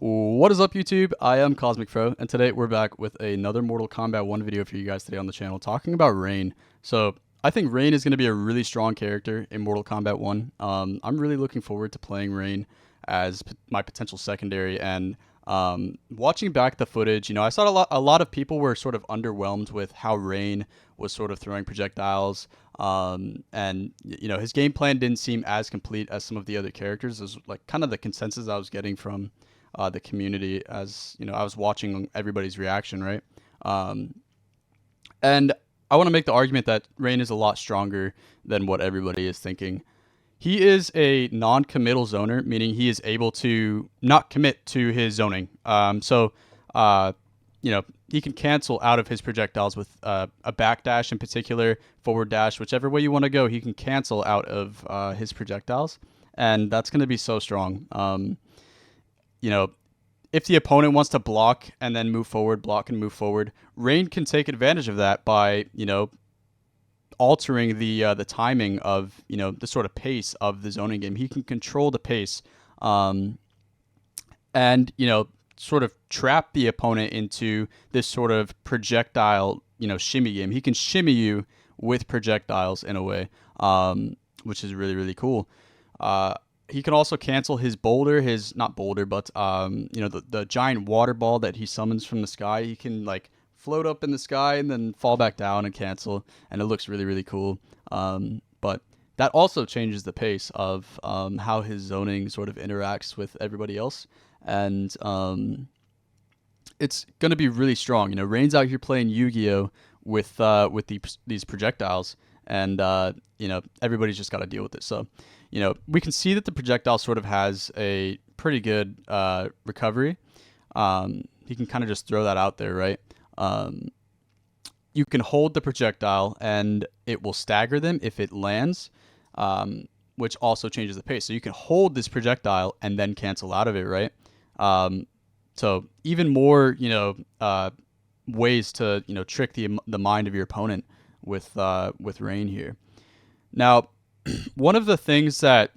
What is up, YouTube? I am Cosmic Fro, and today we're back with another Mortal Kombat 1 video for you guys today on the channel, talking about Rain. So, I think Rain is going to be a really strong character in Mortal Kombat 1. I'm really looking forward to playing Rain as my potential secondary, and watching back the footage, I saw a lot of people were sort of underwhelmed with how Rain was sort of throwing projectiles, and his game plan didn't seem as complete as some of the other characters. Is like kind of the consensus I was getting from the community as I was watching everybody's reaction, right? And I want to make the argument that Rain is a lot stronger than what everybody is thinking. He is a non-committal zoner, meaning he is able to not commit to his zoning. Uh, he can cancel out of his projectiles with a backdash in particular, forward dash, whichever way you want to go. He can cancel out of his projectiles, and that's going to be so strong. If the opponent wants to block and then move forward, block and move forward, Rain can take advantage of that by, altering the timing of, the sort of pace of the zoning game. He can control the pace, and, sort of trap the opponent into this sort of projectile, shimmy game. He can shimmy you with projectiles in a way, which is really, really cool. He can also cancel his boulder, not boulder, but the giant water ball that he summons from the sky. He can like float up in the sky and then fall back down and cancel, and it looks really, really cool. But that also changes the pace of how his zoning sort of interacts with everybody else, and it's gonna be really strong. Rain's out here playing Yu-Gi-Oh with these projectiles, and everybody's just got to deal with it. So, we can see that the projectile sort of has a pretty good recovery. He can kind of just throw that out there, right? You can hold the projectile and it will stagger them if it lands, which also changes the pace. So you can hold this projectile and then cancel out of it, right? So even more, ways to trick the mind of your opponent with Rain here. Now, one of the things that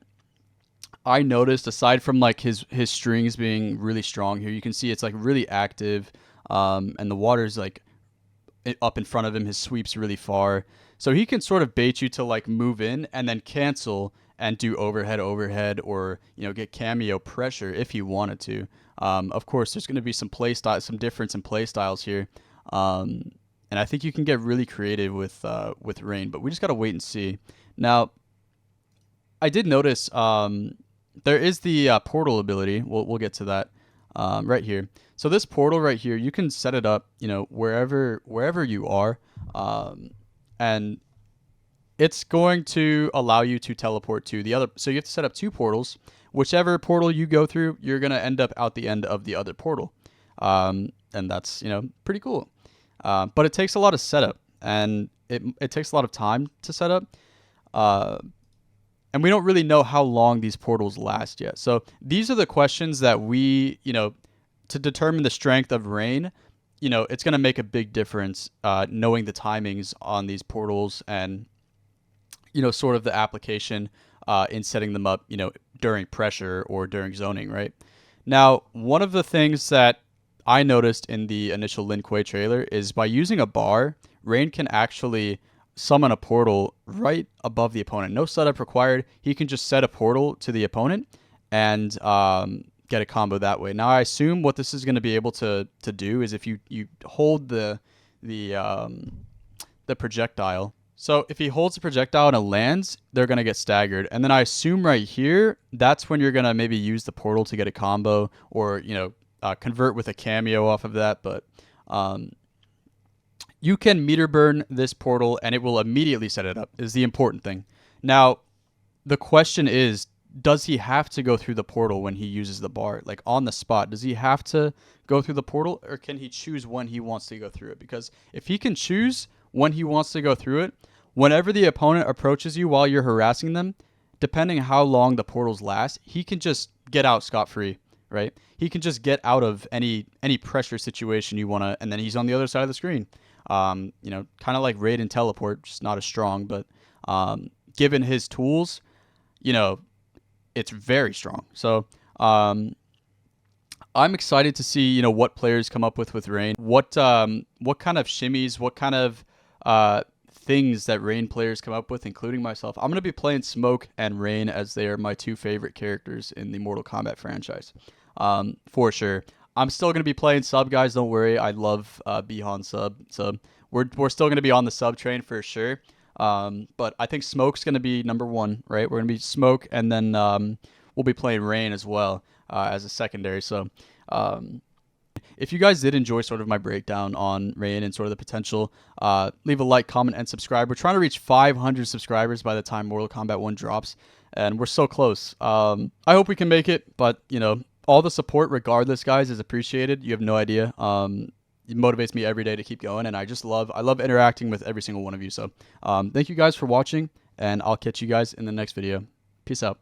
I noticed, aside from like his strings being really strong here, you can see it's like really active, and the water's like up in front of him. His sweep's really far, so he can sort of bait you to like move in and then cancel and do overhead, or get cameo pressure if he wanted to. Of course, there's going to be some difference in play styles here, and I think you can get really creative with Rain, but we just gotta wait and see. Now, I did notice there is the portal ability. We'll get to that right here. So this portal right here, you can set it up, wherever you are, and it's going to allow you to teleport to the other. So you have to set up two portals. Whichever portal you go through, you're gonna end up out the end of the other portal, and that's pretty cool. But it takes a lot of setup, and it takes a lot of time to set up. And we don't really know how long these portals last yet. So these are the questions that we, to determine the strength of Rain, it's going to make a big difference knowing the timings on these portals and, sort of the application in setting them up, during pressure or during zoning, right? Now, one of the things that I noticed in the initial Lin Kuei trailer is by using a bar, Rain can actually summon a portal right above the opponent. No setup required. He can just set a portal to the opponent and get a combo that way. Now, I assume what this is going to be able to do is if you hold the projectile. So if he holds the projectile and it lands, they're going to get staggered. And then I assume right here, that's when you're going to maybe use the portal to get a combo, or convert with a cameo off of that. But you can meter burn this portal and it will immediately set it up, is the important thing. Now, the question is, does he have to go through the portal when he uses the bar? Like on the spot, does he have to go through the portal, or can he choose when he wants to go through it? Because if he can choose when he wants to go through it, whenever the opponent approaches you while you're harassing them, depending how long the portals last, he can just get out scot-free, right? He can just get out of any pressure situation you want to, and then he's on the other side of the screen. Kind of like Raid and Teleport, just not as strong, but given his tools, it's very strong. So I'm excited to see, what players come up with Rain. What kind of shimmies, what kind of things that Rain players come up with, including myself. I'm gonna be playing Smoke and Rain as they are my two favorite characters in the Mortal Kombat franchise, for sure. I'm still gonna be playing sub, guys. Don't worry. I love Bihan sub, so we're still gonna be on the sub train for sure. But I think Smoke's gonna be number one, right? We're gonna be Smoke, and then we'll be playing Rain as well as a secondary. So if you guys did enjoy sort of my breakdown on Rain and sort of the potential, leave a like, comment, and subscribe. We're trying to reach 500 subscribers by the time Mortal Kombat 1 drops, and we're so close. I hope we can make it, but all the support, regardless, guys, is appreciated. You have no idea. It motivates me every day to keep going, and I love interacting with every single one of you. So thank you guys for watching, and I'll catch you guys in the next video. Peace out.